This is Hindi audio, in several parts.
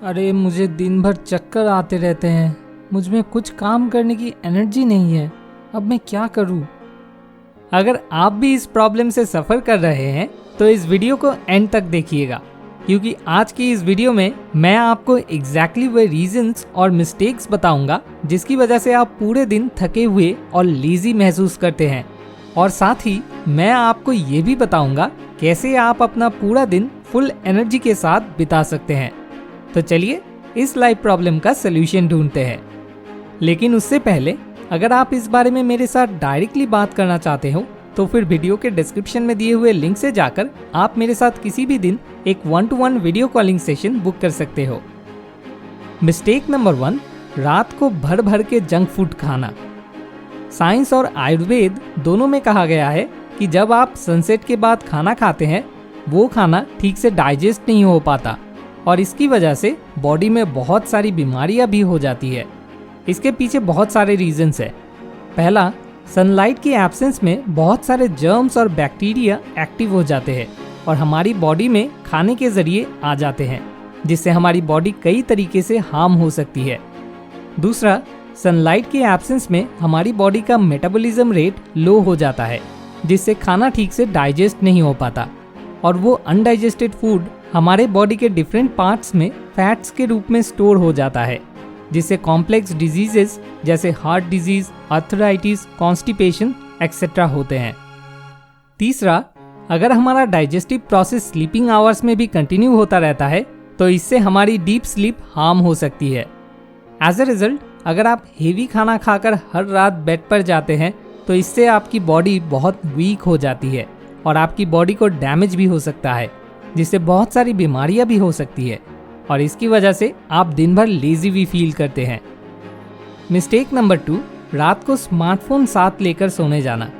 अरे मुझे दिन भर चक्कर आते रहते हैं। मुझ में कुछ काम करने की एनर्जी नहीं है। अब मैं क्या करूं? अगर आप भी इस प्रॉब्लम से सफ़र कर रहे हैं तो इस वीडियो को एंड तक देखिएगा, क्योंकि आज की इस वीडियो में मैं आपको एग्जैक्टली वही रीजंस और मिस्टेक्स बताऊंगा जिसकी वजह से आप पूरे दिन थके हुए और लेजी महसूस करते हैं। और साथ ही मैं आपको ये भी बताऊंगा कैसे आप अपना पूरा दिन फुल एनर्जी के साथ बिता सकते हैं। तो चलिए इस लाइफ प्रॉब्लम का सलूशन ढूंढते हैं। लेकिन उससे पहले अगर आप इस बारे में मेरे साथ डायरेक्टली बात करना चाहते हो तो फिर वीडियो के डिस्क्रिप्शन में दिए हुए लिंक से जाकर आप मेरे साथ किसी भी दिन एक 1-to-1 video calling session book कर सकते हो। मिस्टेक नंबर 1, रात को भर भर के जंक फूड खाना। साइंस और आयुर्वेद दोनों में कहा गया है कि जब आप सनसेट के बाद खाना खाते हैं वो खाना ठीक से डाइजेस्ट नहीं हो पाता और इसकी वजह से बॉडी में बहुत सारी बीमारियां भी हो जाती है। इसके पीछे बहुत सारे रीजंस है। पहला, सनलाइट की एब्सेंस में बहुत सारे जर्म्स और बैक्टीरिया एक्टिव हो जाते हैं और हमारी बॉडी में खाने के जरिए आ जाते हैं, जिससे हमारी बॉडी कई तरीके से हार्म हो सकती है। दूसरा, सनलाइट के एब्सेंस में हमारी बॉडी का मेटाबॉलिज्म रेट लो हो जाता है, जिससे खाना ठीक से डाइजेस्ट नहीं हो पाता और वो अनडाइजेस्टेड फूड हमारे बॉडी के डिफरेंट पार्ट्स में फैट्स के रूप में स्टोर हो जाता है, जिससे कॉम्प्लेक्स डिजीजेस जैसे heart disease, arthritis, constipation etcetera होते हैं। तीसरा, अगर हमारा डाइजेस्टिव प्रोसेस स्लीपिंग आवर्स में भी कंटिन्यू होता रहता है तो इससे हमारी डीप स्लीप हार्म हो सकती है। एज अ रिजल्ट, अगर आप हेवी खाना खाकर हर रात बेड पर जाते हैं तो इससे आपकी बॉडी बहुत वीक हो जाती है और आपकी बॉडी को डैमेज भी हो सकता है, जिससे बहुत सारी बीमारियां भी हो सकती है और इसकी वजह से आप दिन भर लेजी भी फील करते हैं। मिस्टेक नंबर 2, रात को स्मार्टफोन साथ लेकर सोने जाना।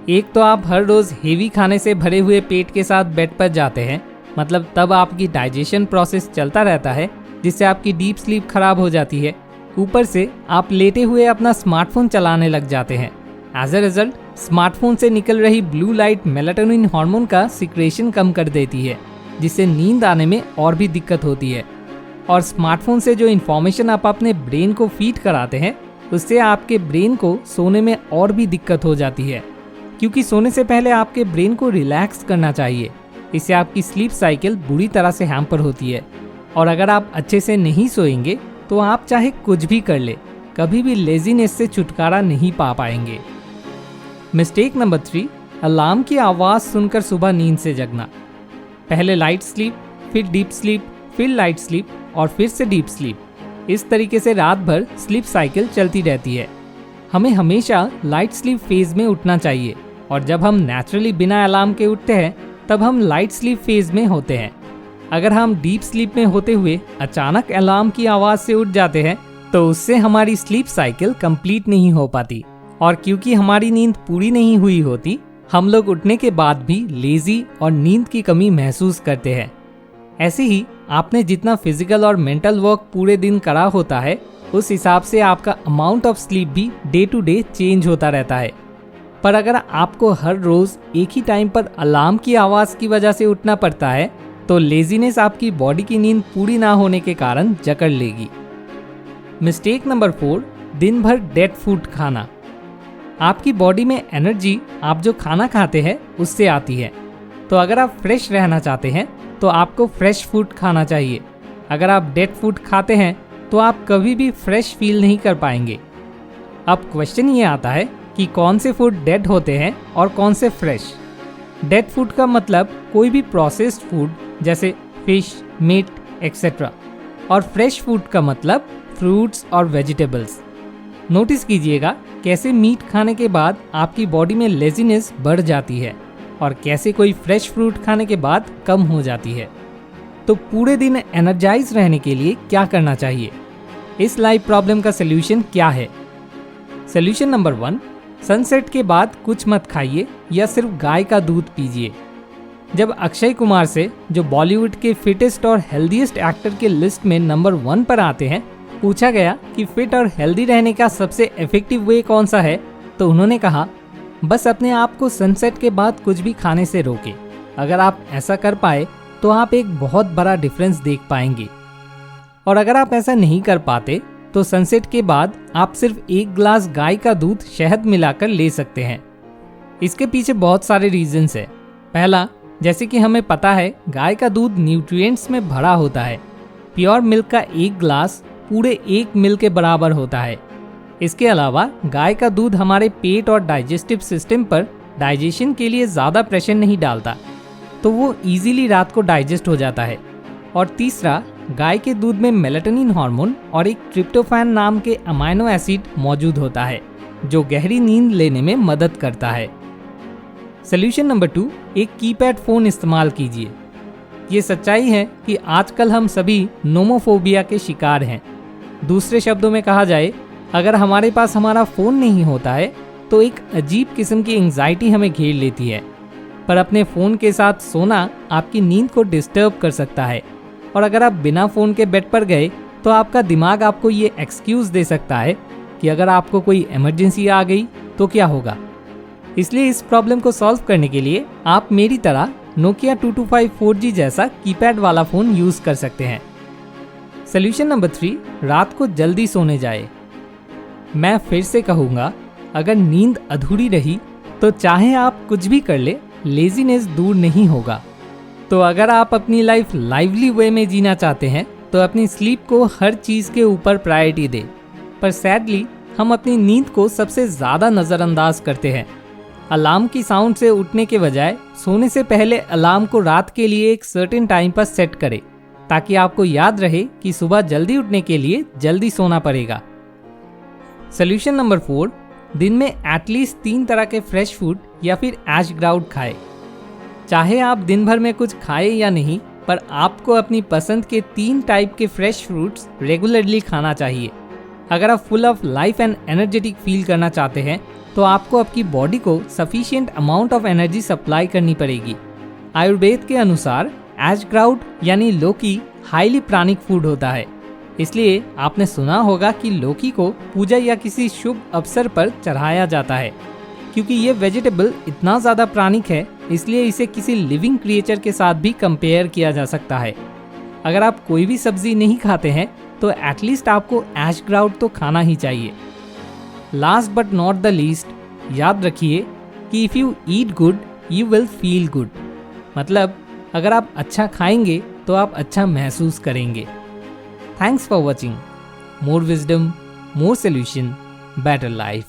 एक तो आप हर रोज हेवी खाने से भरे हुए पेट के साथ बेड पर जाते हैं, मतलब तब आपकी डाइजेशन प्रोसेस चलता रहता है, जिससे आपकी डीप स्लीप खराब हो जाती है। ऊपर से आप लेटे हुए अपना स्मार्टफोन चलाने लग जाते हैं। एज अ रिजल्ट, स्मार्टफोन से निकल रही ब्लू लाइट मेलाटोनिन हार्मोन का सिक्रेशन कम कर देती है, जिससे नींद आने में और भी दिक्कत होती है। और स्मार्टफोन से जो इन्फॉर्मेशन आप अपने ब्रेन को फीड कराते हैं उससे आपके ब्रेन को सोने में और भी दिक्कत हो जाती है, क्योंकि सोने से पहले आपके ब्रेन को रिलैक्स करना चाहिए। इससे आपकी स्लीप साइकिल बुरी तरह से हैम्पर होती है और अगर आप अच्छे से नहीं सोएंगे तो आप चाहे कुछ भी कर ले, कभी भी लेजीनेस से छुटकारा नहीं पा पाएंगे। मिस्टेक नंबर 3, अलार्म की आवाज़ सुनकर सुबह नींद से जगना। पहले लाइट स्लीप, फिर डीप स्लीप, फिर लाइट स्लीप और फिर से डीप स्लीप। इस तरीके से रात भर स्लीप साइकिल चलती रहती है। हमें हमेशा लाइट स्लीप फेज में उठना चाहिए और जब हम नेचुरली बिना अलार्म के उठते हैं तब हम लाइट स्लीप फेज में होते हैं। अगर हम डीप स्लीप में होते हुए अचानक अलार्म की आवाज़ से उठ जाते हैं तो उससे हमारी स्लीप साइकिल कंप्लीट नहीं हो पाती और क्योंकि हमारी नींद पूरी नहीं हुई होती, हम लोग उठने के बाद भी लेजी और नींद की कमी महसूस करते हैं। ऐसे ही आपने जितना फिजिकल और मेंटल वर्क पूरे दिन करा होता है उस हिसाब से आपका अमाउंट ऑफ स्लीप भी डे टू डे चेंज होता रहता है। पर अगर आपको हर रोज एक ही टाइम पर अलार्म की आवाज़ की वजह से उठना पड़ता है तो लेजीनेस आपकी बॉडी की नींद पूरी ना होने के कारण जकड़ लेगी। मिस्टेक नंबर 4, दिन भर डेड फूड खाना। आपकी बॉडी में एनर्जी आप जो खाना खाते हैं उससे आती है, तो अगर आप फ्रेश रहना चाहते हैं तो आपको फ्रेश फूड खाना चाहिए। अगर आप डेड फूड खाते हैं तो आप कभी भी फ्रेश फील नहीं कर पाएंगे। अब क्वेश्चन ये आता है कि कौन से फूड डेड होते हैं और कौन से फ्रेश। डेड फूड का मतलब कोई भी प्रोसेस्ड फूड जैसे फिश, मीट एक्सेट्रा, और फ्रेश फूड का मतलब फ्रूट्स और वेजिटेबल्स। नोटिस कीजिएगा कैसे मीट खाने के बाद आपकी बॉडी में लेजीनेस बढ़ जाती है और कैसे कोई फ्रेश फ्रूट खाने के बाद कम हो जाती है। तो पूरे दिन एनर्जाइज रहने के लिए क्या करना चाहिए? इस लाइफ प्रॉब्लम का सलूशन क्या है? सलूशन नंबर 1, सनसेट के बाद कुछ मत खाइए या सिर्फ गाय का दूध पीजिए। जब अक्षय कुमार से, जो बॉलीवुड के फिटेस्ट और हेल्दीएस्ट एक्टर के लिस्ट में नंबर 1 पर आते हैं, पूछा गया कि फिट और हेल्दी रहने का सबसे इफेक्टिव वे कौन सा है, तो उन्होंने कहा बस अपने आप को सनसेट के बाद कुछ भी खाने से रोके। अगर आप ऐसा कर पाए तो आप एक बहुत बड़ा डिफरेंस देख पाएंगे। और अगर आप ऐसा नहीं कर पाते तो सनसेट के बाद आप सिर्फ 1 ग्लास गाय का दूध शहद मिलाकर ले सकते हैं। इसके पीछे बहुत सारे रीजंस है। पहला, जैसे कि हमें पता है गाय का दूध न्यूट्रिएंट्स में भरा होता है। प्योर मिल्क का 1 ग्लास पूरे 1 मील के बराबर होता है। इसके अलावा गाय का दूध हमारे पेट और डाइजेस्टिव सिस्टम पर डाइजेशन के लिए ज़्यादा प्रेशर नहीं डालता, तो वो इजीली रात को डाइजेस्ट हो जाता है। और तीसरा, गाय के दूध में मेलाटोनिन हार्मोन और एक ट्रिप्टोफैन नाम के अमाइनो एसिड मौजूद होता है, जो गहरी नींद लेने में मदद करता है। सोल्यूशन नंबर 2, एक कीपैड फ़ोन इस्तेमाल कीजिए। ये सच्चाई है कि आजकल हम सभी नोमोफोबिया के शिकार हैं। दूसरे शब्दों में कहा जाए, अगर हमारे पास हमारा फ़ोन नहीं होता है तो एक अजीब किस्म की एंग्जाइटी हमें घेर लेती है। पर अपने फ़ोन के साथ सोना आपकी नींद को डिस्टर्ब कर सकता है, और अगर आप बिना फ़ोन के बेड पर गए तो आपका दिमाग आपको ये एक्सक्यूज़ दे सकता है कि अगर आपको कोई इमरजेंसी आ गई तो क्या होगा। इसलिए इस प्रॉब्लम को सॉल्व करने के लिए आप मेरी तरह नोकिया 2255 4G जैसा कीपैड वाला फ़ोन यूज़ कर सकते हैं। सोल्यूशन नंबर 3, रात को जल्दी सोने जाए। मैं फिर से कहूँगा, अगर नींद अधूरी रही तो चाहे आप कुछ भी कर ले, लेजीनेस दूर नहीं होगा। तो अगर आप अपनी लाइफ लाइवली वे में जीना चाहते हैं तो अपनी स्लीप को हर चीज़ के ऊपर प्रायोरिटी दें। पर सैडली हम अपनी नींद को सबसे ज़्यादा नज़रअंदाज करते हैं। अलार्म की साउंड से उठने के बजाय सोने से पहले अलार्म को रात के लिए एक सर्टेन टाइम पर सेट करें, ताकि आपको याद रहे कि सुबह जल्दी उठने के लिए जल्दी सोना पड़ेगा। सोल्यूशन नंबर 4, दिन में एटलीस्ट 3 तरह के फ्रेश फूड या फिर ऐश ग्राउट खाएं। चाहे आप दिन भर में कुछ खाएं या नहीं, पर आपको अपनी पसंद के 3 टाइप के फ्रेश फ्रूट्स रेगुलरली खाना चाहिए। अगर आप full of life and energetic feel करना चाहते हैं तो आपको आपकी बॉडी को sufficient amount of energy supply करनी पड़ेगी। आयुर्वेद के अनुसार ऐश ग्राउट यानी लौकी हाईली प्राणिक फूड होता है, इसलिए आपने सुना होगा कि लौकी को पूजा या किसी शुभ अवसर पर चढ़ाया जाता है। क्योंकि ये वेजिटेबल इतना ज़्यादा प्राणिक है, इसलिए इसे किसी लिविंग क्रिएचर के साथ भी कंपेयर किया जा सकता है। अगर आप कोई भी सब्जी नहीं खाते हैं तो एटलीस्ट आपको ऐश ग्राउट तो खाना ही चाहिए। Last but not the least, याद रखिए कि if you eat good you will feel good. मतलब अगर आप अच्छा खाएंगे तो आप अच्छा महसूस करेंगे। Thanks for watching. More wisdom, more solution, better life.